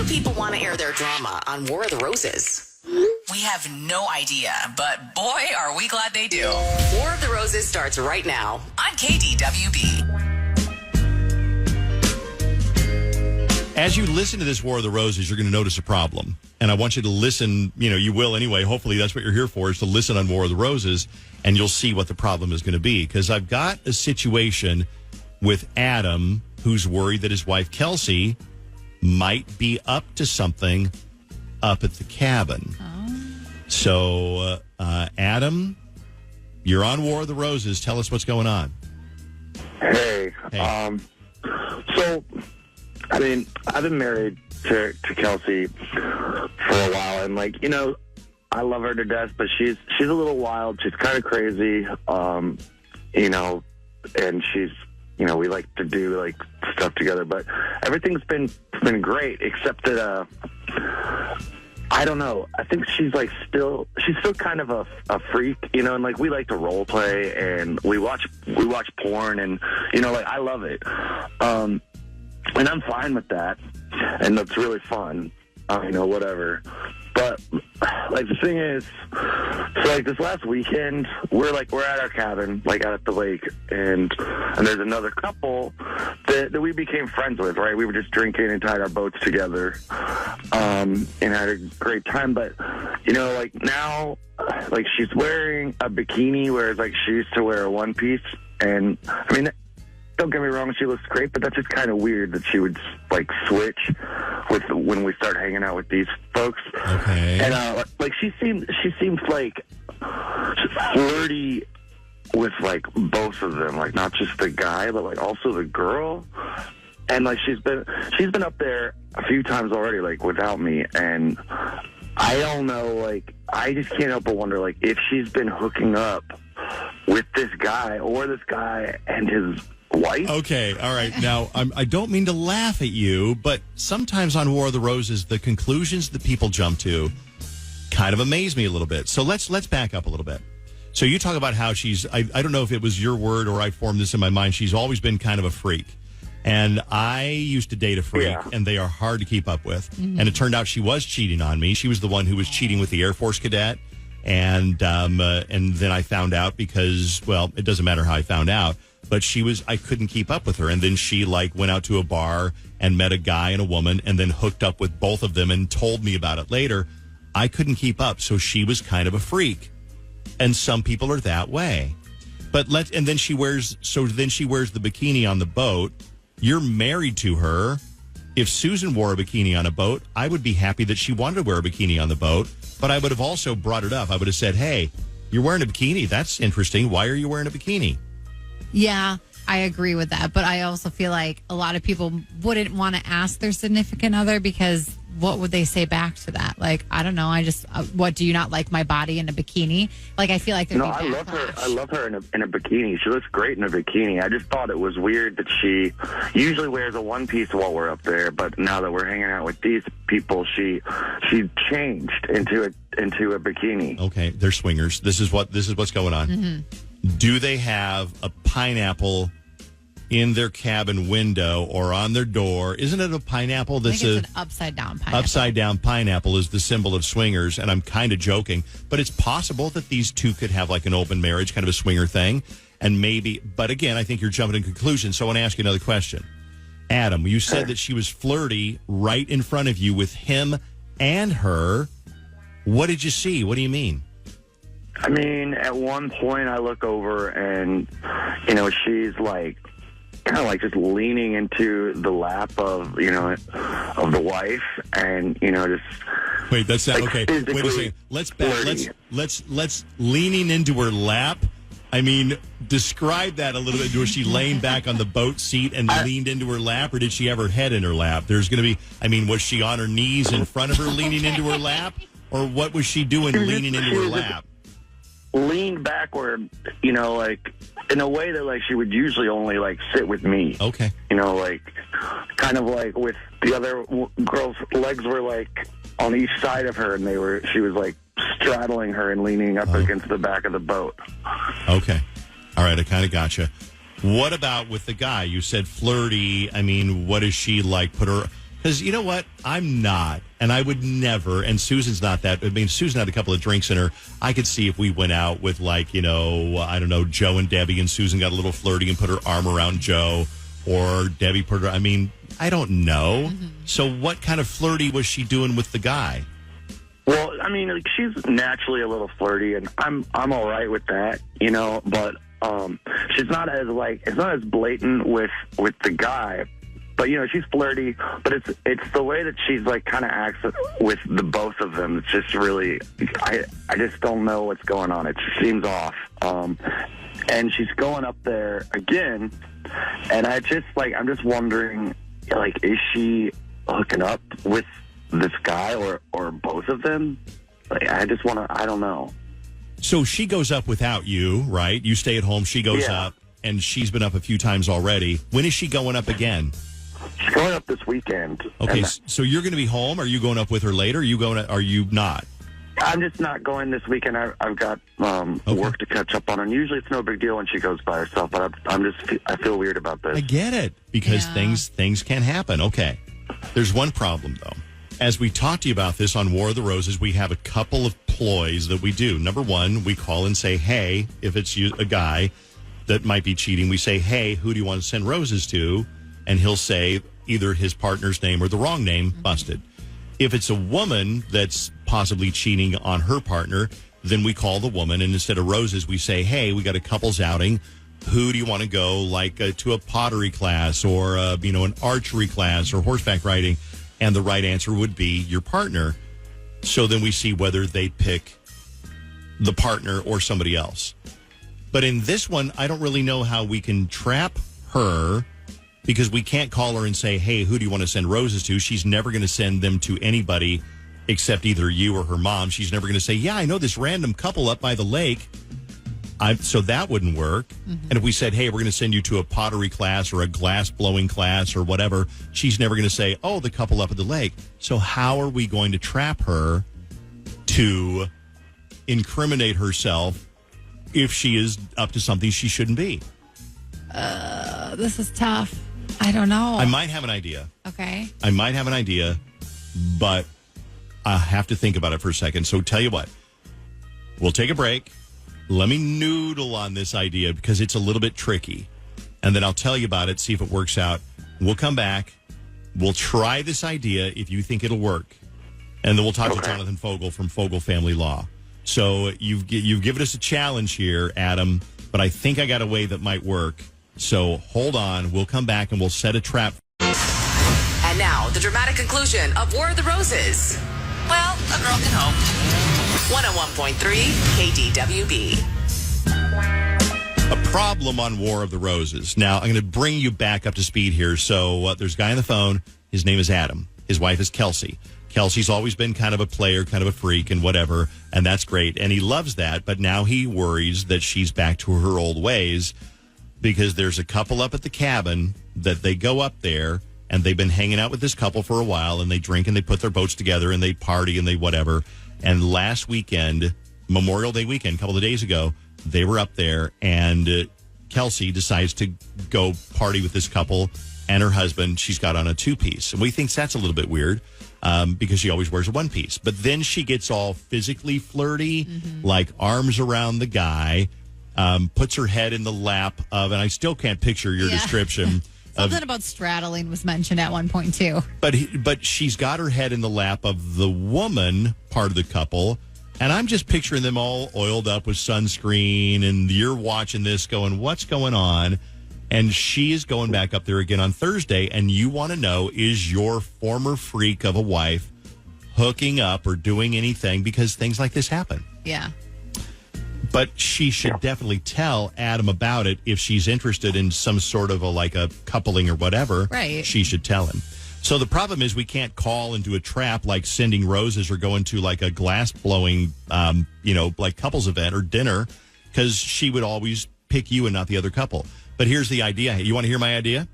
do people want to air their drama on War of the Roses? We have no idea, but boy, are we glad they do. War of the Roses starts right now on KDWB. As you listen to this War of the Roses, you're going to notice a problem. And I want you to listen, you will anyway. Hopefully that's what you're here for, is to listen on War of the Roses, and you'll see what the problem is going to be. Because I've got a situation with Adam, who's worried that his wife, Kelsey, might be up to something up at the cabin. Oh. So, Adam, you're on War of the Roses. Tell us what's going on. Hey. I've been married to Kelsey for a while, and I love her to death, but she's a little wild. She's kind of crazy, and she's, we like to do stuff together, but everything's been great, except that I don't know. I think she's still kind of a freak, and we like to role play, and we watch porn, and I love it. And I'm fine with that, and that's really fun, whatever. But, the thing is, this last weekend, we're at our cabin, out at the lake, and there's another couple that we became friends with, right? We were just drinking and tied our boats together, and had a great time. But, now, she's wearing a bikini, whereas, she used to wear a one piece, and, don't get me wrong, she looks great, but that's just kind of weird that she would switch when we start hanging out with these folks. Okay. And she seems flirty with both of them, not just the guy, but also the girl. And she's been up there a few times already, without me, and I don't know, I just can't help but wonder if she's been hooking up with this guy or this guy and his wife. Okay, all right. Now, I don't mean to laugh at you, but sometimes on War of the Roses, the conclusions that people jump to kind of amaze me a little bit. So let's back up a little bit. So you talk about how she's, I don't know if it was your word or I formed this in my mind, she's always been kind of a freak. And I used to date a freak, and they are hard to keep up with. Mm-hmm. And it turned out she was cheating on me. She was the one who was cheating with the Air Force cadet. And then I found out because, it doesn't matter how I found out, but I couldn't keep up with her. And then she went out to a bar and met a guy and a woman and then hooked up with both of them and told me about it later. I couldn't keep up. So she was kind of a freak. And some people are that way. And then she wears the bikini on the boat. You're married to her. If Susan wore a bikini on a boat, I would be happy that she wanted to wear a bikini on the boat. But I would have also brought it up. I would have said, hey, you're wearing a bikini. That's interesting. Why are you wearing a bikini? Yeah, I agree with that. But I also feel like a lot of people wouldn't want to ask their significant other because what would they say back to that? I don't know. What, do you not like my body in a bikini? I feel like there'd be backlash. I love her in a bikini. She looks great in a bikini. I just thought it was weird that she usually wears a one piece while we're up there, but now that we're hanging out with these people, she changed into a bikini. Okay, they're swingers. This is what's going on. Mm-hmm. Do they have a pineapple in their cabin window or on their door? Isn't it a pineapple? I think it's an upside-down pineapple. Upside-down pineapple is the symbol of swingers, and I'm kind of joking, but it's possible that these two could have an open marriage, kind of a swinger thing, and maybe, but again, I think you're jumping to conclusions, so I want to ask you another question. Adam, you said that she was flirty right in front of you with him and her. What did you see? What do you mean? At one point I look over and, she's kind of just leaning into the lap of the wife and, just. Wait, that's not okay. Wait a second. Let's leaning into her lap. Describe that a little bit. Was she laying back on the boat seat and leaned into her lap, or did she have her head in her lap? There's going to be, was she on her knees in front of her leaning into her lap, or what was she doing leaning into her lap? Leaned backward, in a way that she would usually only sit with me. Okay. Kind of with the other girl's legs were on each side of her, and she was straddling her and leaning up against the back of the boat. Okay. All right, I kind of gotcha. What about with the guy? You said flirty. What is she like? Because you know what? I'm not, and I would never, and Susan's not that. I mean, Susan had a couple of drinks in her. I could see if we went out with, like, I don't know, Joe and Debbie, and Susan got a little flirty and put her arm around Joe, or Debbie put her, I don't know. Mm-hmm. So what kind of flirty was she doing with the guy? Well, she's naturally a little flirty, and I'm all right with that, but she's not as, it's not as blatant with the guy. But, she's flirty, but it's the way that she's, kind of acts with the both of them. It's just really, I just don't know what's going on. It just seems off. And she's going up there again, and I'm just wondering, is she hooking up with this guy or both of them? I don't know. So she goes up without you, right? You stay at home, she goes up, and she's been up a few times already. When is she going up again? She's going up this weekend. Okay, so you're going to be home? Are you going up with her later? Are you not? I'm just not going this weekend. I've got work to catch up on, and usually it's no big deal when she goes by herself. But I feel weird about this. I get it because things can happen. Okay, there's one problem though. As we talked to you about this on War of the Roses, we have a couple of ploys that we do. Number one, we call and say, "Hey," if it's a guy that might be cheating, we say, "Hey, who do you want to send roses to?" And he'll say either his partner's name or the wrong name, busted. If it's a woman that's possibly cheating on her partner, then we call the woman, and instead of roses, we say, "Hey, we got a couple's outing. Who do you want to go, to a pottery class or, an archery class or horseback riding?" And the right answer would be your partner. So then we see whether they pick the partner or somebody else. But in this one, I don't really know how we can trap her, because we can't call her and say, "Hey, who do you want to send roses to?" She's never going to send them to anybody except either you or her mom. She's never going to say, "Yeah, I know this random couple up by the lake." So that wouldn't work. Mm-hmm. And if we said, "Hey, we're going to send you to a pottery class or a glass blowing class or whatever," she's never going to say, "Oh, the couple up at the lake." So how are we going to trap her to incriminate herself if she is up to something she shouldn't be? This is tough. I don't know. I might have an idea. Okay. I might have an idea, but I have to think about it for a second. So tell you what, we'll take a break. Let me noodle on this idea because it's a little bit tricky. And then I'll tell you about it, see if it works out. We'll come back. We'll try this idea if you think it'll work. And then we'll talk to Jonathan Fogle from Fogle Family Law. So you've given us a challenge here, Adam, but I think I got a way that might work. So hold on. We'll come back and we'll set a trap. And now, the dramatic conclusion of War of the Roses. Well, a girl can hope. 101.3 KDWB. A problem on War of the Roses. Now, I'm going to bring you back up to speed here. So there's a guy on the phone. His name is Adam. His wife is Kelsey. Kelsey's always been kind of a player, kind of a freak and whatever, and that's great. And he loves that, but now he worries that she's back to her old ways because there's a couple up at the cabin that they go up there, and they've been hanging out with this couple for a while, and they drink and they put their boats together and they party and they whatever. And last weekend, Memorial Day weekend, a couple of days ago, they were up there, and Kelsey decides to go party with this couple and her husband. She's got on a two-piece. And we think that's a little bit weird because she always wears a one-piece. But then she gets all physically flirty, like arms around the guy, puts her head in the lap of, and I still can't picture your description. Something about straddling was mentioned at one point, too. But she's got her head in the lap of the woman part of the couple, and I'm just picturing them all oiled up with sunscreen, and you're watching this going, what's going on? And she is going back up there again on Thursday, and you want to know, is your former freak of a wife hooking up or doing anything? Because things like this happen. Yeah. But she should definitely tell Adam about it if she's interested in some sort of a coupling or whatever. Right. She should tell him. So the problem is we can't call and do a trap like sending roses or going to like a glass blowing, like couples event or dinner, because she would always pick you and not the other couple. But here's the idea. You want to hear my idea?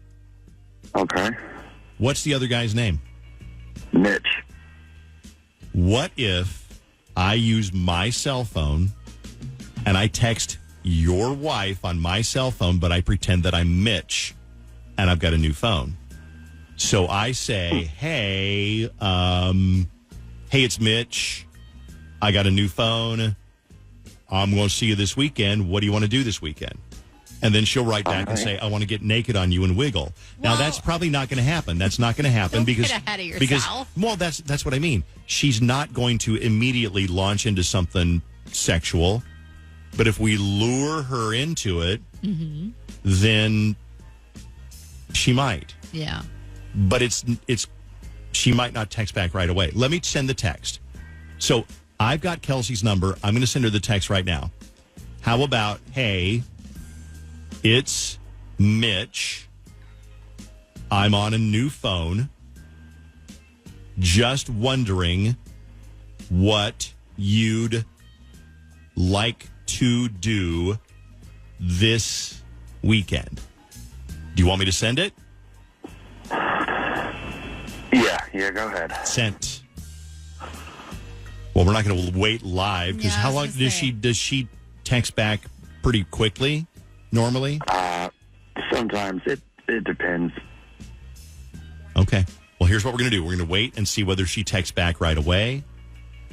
Okay. What's the other guy's name? Mitch. What if I use my cell phone and I text your wife on my cell phone, but I pretend that I'm Mitch and I've got a new phone? So I say, hey, it's Mitch. I got a new phone. I'm going to see you this weekend. What do you want to do this weekend? And then she'll write back and say, I want to get naked on you and wiggle. Now, that's probably not going to happen. That's not going to happen Don't because get ahead of yourself. That's what I mean. She's not going to immediately launch into something sexual. But if we lure her into it, then she might. Yeah. But she might not text back right away. Let me send the text. So I've got Kelsey's number. I'm going to send her the text right now. How about, hey, it's Mitch. I'm on a new phone. Just wondering what you'd like to do this weekend. Do you want me to send it? Yeah, go ahead. Sent. Well, we're not going to wait live because how long does she text back pretty quickly normally? Sometimes it depends. Okay. Well, here's what we're going to do. We're going to wait and see whether she texts back right away.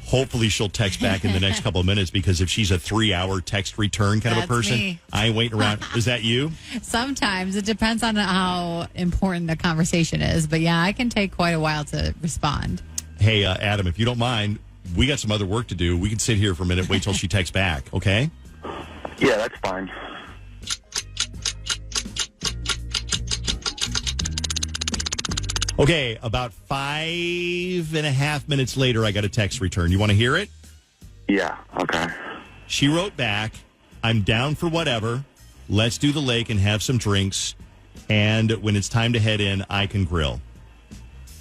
Hopefully she'll text back in the next couple of minutes because if she's a 3-hour text return kind of a person, me. I ain't waiting around. Is that you? Sometimes it depends on how important the conversation is. But yeah, I can take quite a while to respond. Hey, Adam, if you don't mind, we got some other work to do. We can sit here for a minute, wait till she texts back, okay? Yeah, that's fine. Okay, about 5.5 minutes later, I got a text return. You want to hear it? Yeah, okay. She wrote back, I'm down for whatever. Let's do the lake and have some drinks. And when it's time to head in, I can grill.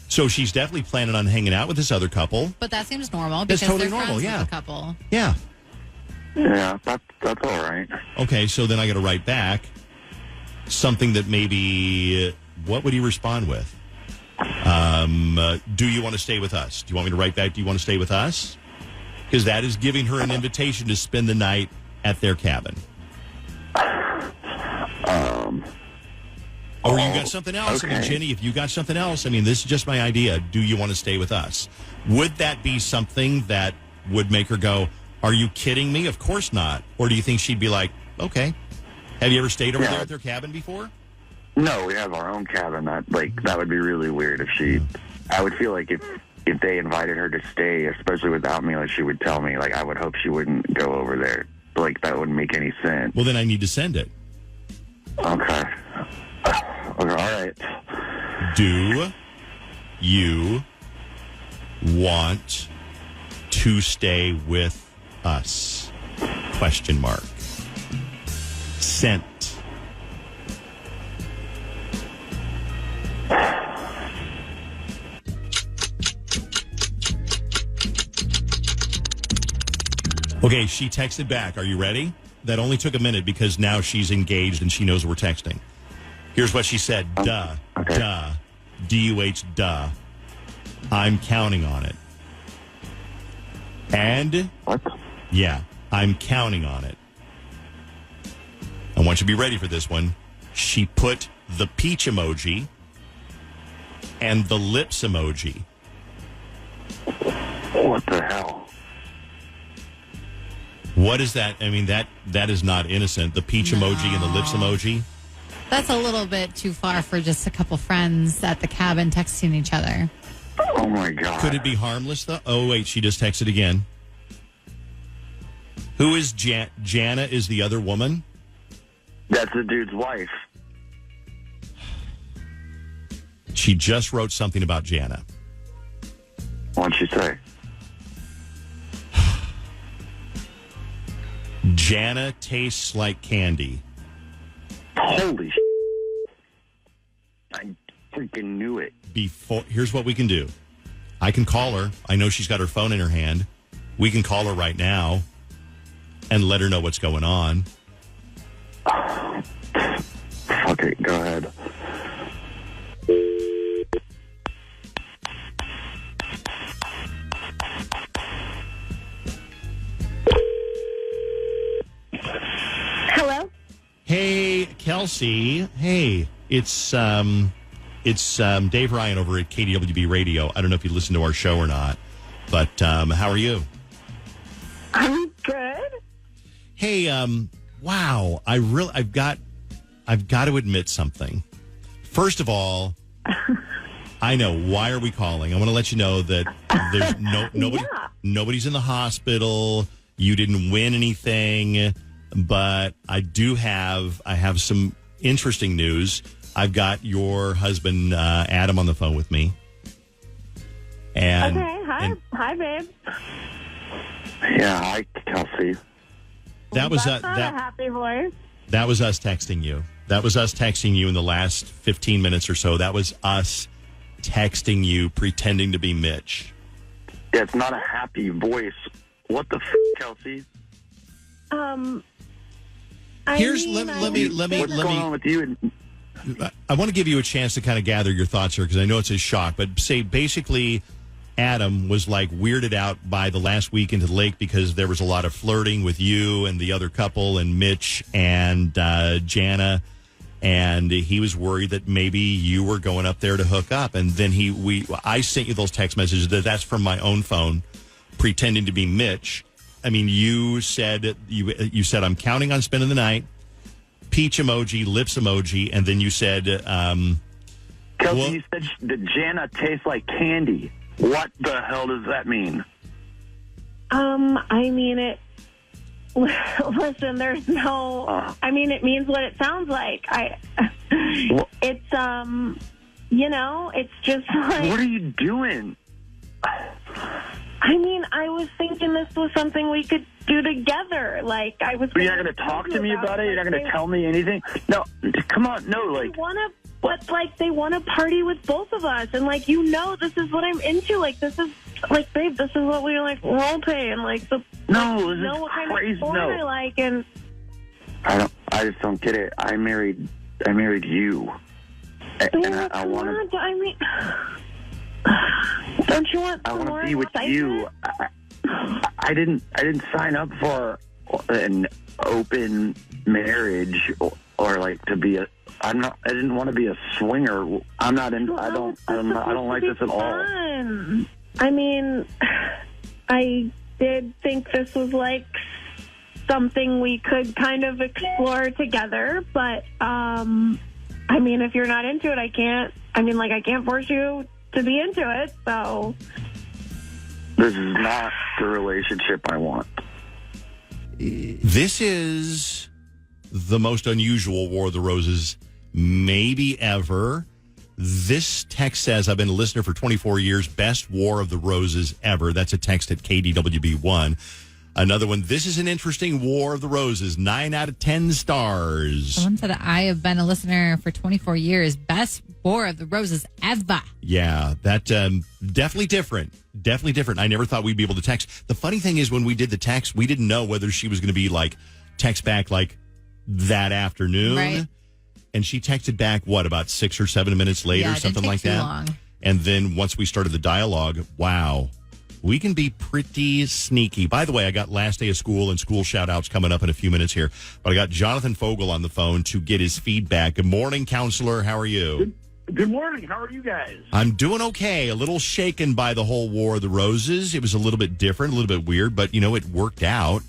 So she's definitely planning on hanging out with this other couple. But that seems normal That's because totally they're normal, friends yeah. with the couple. Yeah. Yeah, that's all right. Okay, so then I got to write back something that maybe, what would he respond with? Do you want to stay with us? Do you want me to write back, do you want to stay with us? Because that is giving her an invitation to spend the night at their cabin. Or you got something else? Okay. I mean, Jenny, if you got something else, I mean, this is just my idea. Do you want to stay with us? Would that be something that would make her go, are you kidding me? Of course not. Or do you think she'd be like, okay. Have you ever stayed over there at their cabin before? No, we have our own cabin. That would be really weird if she. I would feel like if they invited her to stay, especially without me, like she would tell me. Like I would hope she wouldn't go over there. Like that wouldn't make any sense. Well, then I need to send it. Okay. Okay. All right. Do you want to stay with us? Question mark. Sent. Okay, she texted back. Are you ready? That only took a minute because now she's engaged and she knows we're texting. Here's what she said. Duh. Okay. Duh. D-U-H, duh. I'm counting on it. And, What? yeah, I'm counting on it. I want you to be ready for this one. She put the peach emoji and the lips emoji. What the hell? What is that? I mean, that is not innocent. The peach emoji and the lips emoji. That's a little bit too far for just a couple friends at the cabin texting each other. Oh my god! Could it be harmless though? Oh wait, she just texted again. Who is Jana? Is the other woman? That's the dude's wife. She just wrote something about Jana. What'd she say? Jana tastes like candy. Holy sh! I freaking knew it. Here's what we can do. I can call her. I know she's got her phone in her hand. We can call her right now and let her know what's going on. Okay, go ahead. Hello? Hey, Kelsey. Hey, it's It's Dave Ryan over at KDWB Radio. I don't know if you listen to our show or not, but how are you? I'm good. Hey, wow! I've got to admit something. First of all, I know, why are we calling? I want to let you know that there's nobody. Yeah. Nobody's in the hospital. You didn't win anything, but I have some interesting news. I've got your husband Adam on the phone with me. And Okay. Hi, babe. Yeah, hi, Kelsey. that was That's not a happy voice. that was us texting you. That was us texting you in the last 15 minutes or so. That was us texting you, pretending to be Mitch. Yeah, it's not a happy voice. What the Kelsey? Let me. What's going on with you? I want to give you a chance to kind of gather your thoughts here because I know it's a shock. But say basically, Adam was like weirded out by the last week into the lake because there was a lot of flirting with you and the other couple and Mitch and Jana, and he was worried that maybe you were going up there to hook up. And then I sent you those text messages. That's from my own phone, pretending to be Mitch. I mean, you said I'm counting on spending the night. Peach emoji, lips emoji, and then you said, Kelsey, you said that Jana tastes like candy. What the hell does that mean? I mean it. Listen, there's no. I mean, it means what it sounds like. It's it's just like. What are you doing? I mean, I was thinking this was something we could do together. Like, I was. But you're not going to talk to me about it? You're not going to tell me anything? No, come on, no, like. They want to party with both of us, and this is what I'm into. Like, this is like, babe, this is what we like role play, and like the. No, this is what kind crazy. of porn I like, and. I just don't get it. I married you, and I want to. I mean. Don't you want? I want to be with you. I didn't sign up for an open marriage or like to be a. I didn't want to be a swinger. I'm not in. I don't like this at all. I mean, I did think this was like something we could kind of explore together, but I mean, if you're not into it, I can't. I mean, like, I can't force you to be into it, so. This is not the relationship I want. This is the most unusual War of the Roses maybe ever. This text says, I've been a listener for 24 years, best War of the Roses ever. That's a text at KDWB1. Another one, this is an interesting War of the Roses, 9 out of 10 stars. Someone said, I have been a listener for 24 years, best War of the Roses ever. Yeah, that definitely different. Definitely different. I never thought we'd be able to text. The funny thing is when we did the text, we didn't know whether she was going to be like, text back like that afternoon. Right. And she texted back, about 6 or 7 minutes later, something like that. Long. And then once we started the dialogue, wow, we can be pretty sneaky. By the way, I got last day of school and school shout outs coming up in a few minutes here. But I got Jonathan Fogle on the phone to get his feedback. Good morning, counselor. How are you? Good morning. How are you guys? I'm doing okay. A little shaken by the whole War of the Roses. It was a little bit different, a little bit weird, but, it worked out.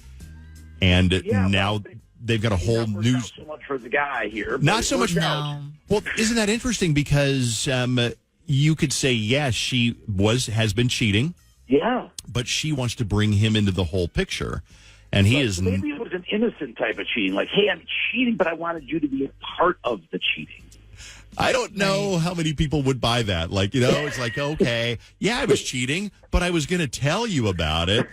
And now they've got a whole new. Not so much for the guy here. Not so much. No. Well, isn't that interesting? Because you could say, yes, she has been cheating. Yeah. But she wants to bring him into the whole picture. And he is. Maybe it was an innocent type of cheating. Like, hey, I'm cheating, but I wanted you to be a part of the cheating. I don't know how many people would buy that. Like, it's like, okay, yeah, I was cheating, but I was going to tell you about it.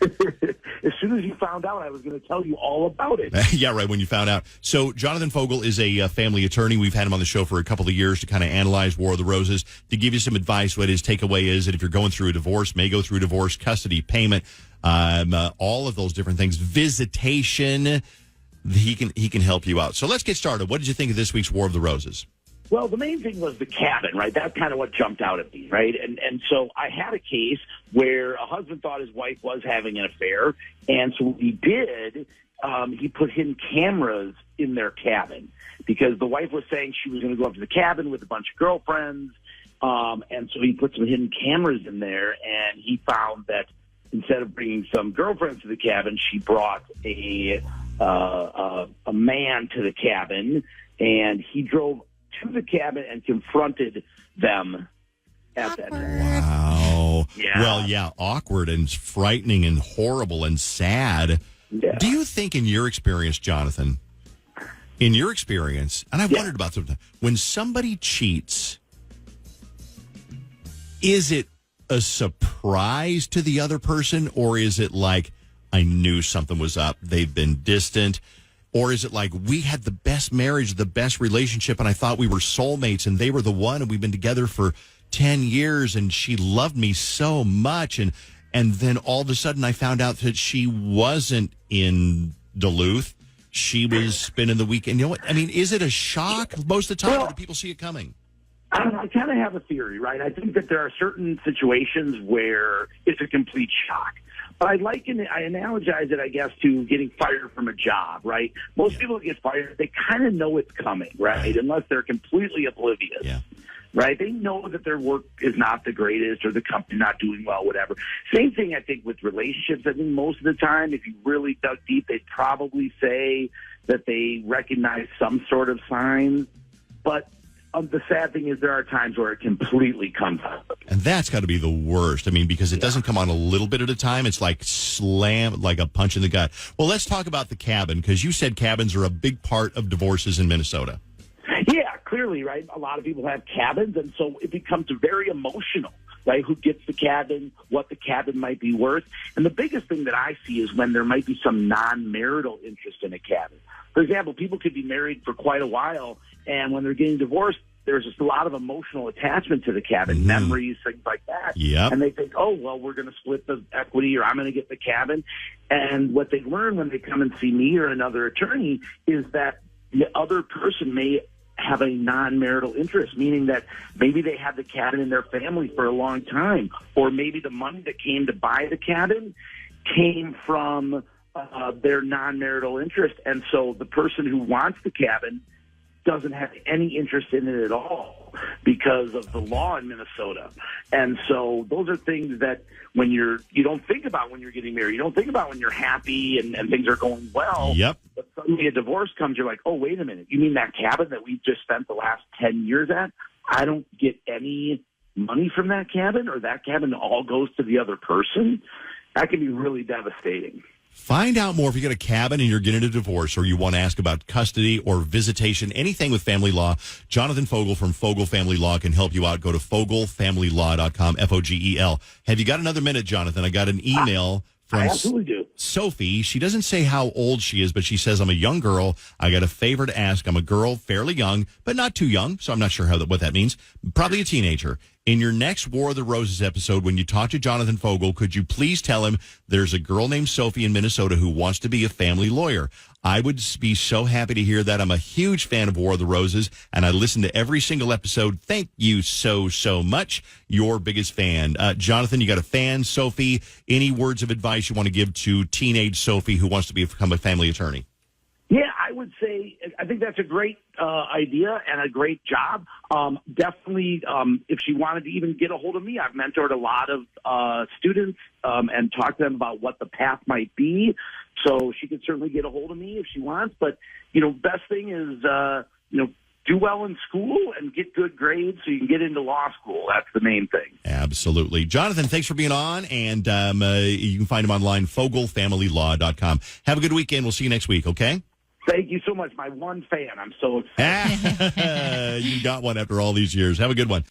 As soon as you found out, I was going to tell you all about it. Yeah, right, when you found out. So Jonathan Fogle is a family attorney. We've had him on the show for a couple of years to kind of analyze War of the Roses, to give you some advice. What his takeaway is that if you're going through a divorce, may go through divorce, custody, payment, all of those different things, visitation, he can help you out. So let's get started. What did you think of this week's War of the Roses? Well, the main thing was the cabin, right? That's kind of what jumped out at me, right? And so I had a case where a husband thought his wife was having an affair, and so what he did, he put hidden cameras in their cabin because the wife was saying she was going to go up to the cabin with a bunch of girlfriends, And so he put some hidden cameras in there, and he found that instead of bringing some girlfriends to the cabin, she brought a man to the cabin, and he drove to the cabin and confronted them at that time. Wow. Yeah. Well, yeah, awkward and frightening and horrible and sad. Yeah. Do you think in your experience, Jonathan, and I've wondered about something, when somebody cheats, is it a surprise to the other person, or is it like, I knew something was up, they've been distant, or is it like, we had the best marriage, the best relationship, and I thought we were soulmates, and they were the one, and we've been together for 10 years, and she loved me so much, and then all of a sudden I found out that she wasn't in Duluth, she was spending the weekend. You know what? I mean, is it a shock most of the time, or do people see it coming? I don't know. I kind of have a theory, right? I think that there are certain situations where it's a complete shock. But I analogize it, I guess, to getting fired from a job, right? Most people that get fired, they kind of know it's coming, right? Unless they're completely oblivious. Yeah. Right? They know that their work is not the greatest or the company not doing well, whatever. Same thing, I think, with relationships. I think most of the time, if you really dug deep, they'd probably say that they recognize some sort of sign. But the sad thing is there are times where it completely comes up. And that's got to be the worst. I mean, because it doesn't come on a little bit at a time. It's like slam, like a punch in the gut. Well, let's talk about the cabin, because you said cabins are a big part of divorces in Minnesota. Yeah, clearly, right? A lot of people have cabins, and so it becomes very emotional, right? Who gets the cabin, what the cabin might be worth. And the biggest thing that I see is when there might be some non-marital interest in a cabin. For example, people could be married for quite a while, and when they're getting divorced, there's just a lot of emotional attachment to the cabin, memories, things like that. Yep. And they think, oh, well, we're going to split the equity, or I'm going to get the cabin. And what they learn when they come and see me or another attorney is that the other person may have a non-marital interest, meaning that maybe they had the cabin in their family for a long time, or maybe the money that came to buy the cabin came from their non-marital interest. And so the person who wants the cabin doesn't have any interest in it at all because of the law in Minnesota. And so those are things that when you don't think about when you're getting married. You don't think about when you're happy and things are going well. Yep. But suddenly a divorce comes, you're like, oh, wait a minute. You mean that cabin that we just spent the last 10 years at? I don't get any money from that cabin, or that cabin all goes to the other person? That can be really devastating. Find out more if you get a cabin and you're getting a divorce, or you want to ask about custody or visitation, anything with family law. Jonathan Fogle from Fogle Family Law can help you out. Go to FogleFamilyLaw.com, Fogel. Have you got another minute, Jonathan? I got an email from I absolutely do. Sophie. She doesn't say how old she is, but she says, I'm a young girl. I got a favor to ask. I'm a girl, fairly young, but not too young, so I'm not sure what that means. Probably a teenager. In your next War of the Roses episode, when you talk to Jonathan Fogle, could you please tell him there's a girl named Sophie in Minnesota who wants to be a family lawyer? I would be so happy to hear that. I'm a huge fan of War of the Roses, and I listen to every single episode. Thank you so, so much. Your biggest fan. Jonathan, you got a fan, Sophie. Any words of advice you want to give to teenage Sophie who wants to become a family attorney? Yeah, I would say I think that's a great idea and a great job. Definitely, if she wanted to even get a hold of me, I've mentored a lot of students and talked to them about what the path might be. So she could certainly get a hold of me if she wants. But, best thing is, do well in school and get good grades so you can get into law school. That's the main thing. Absolutely. Jonathan, thanks for being on. And you can find him online, FogleFamilyLaw.com. Have a good weekend. We'll see you next week, okay? Thank you so much. My one fan. I'm so excited. You got one after all these years. Have a good one.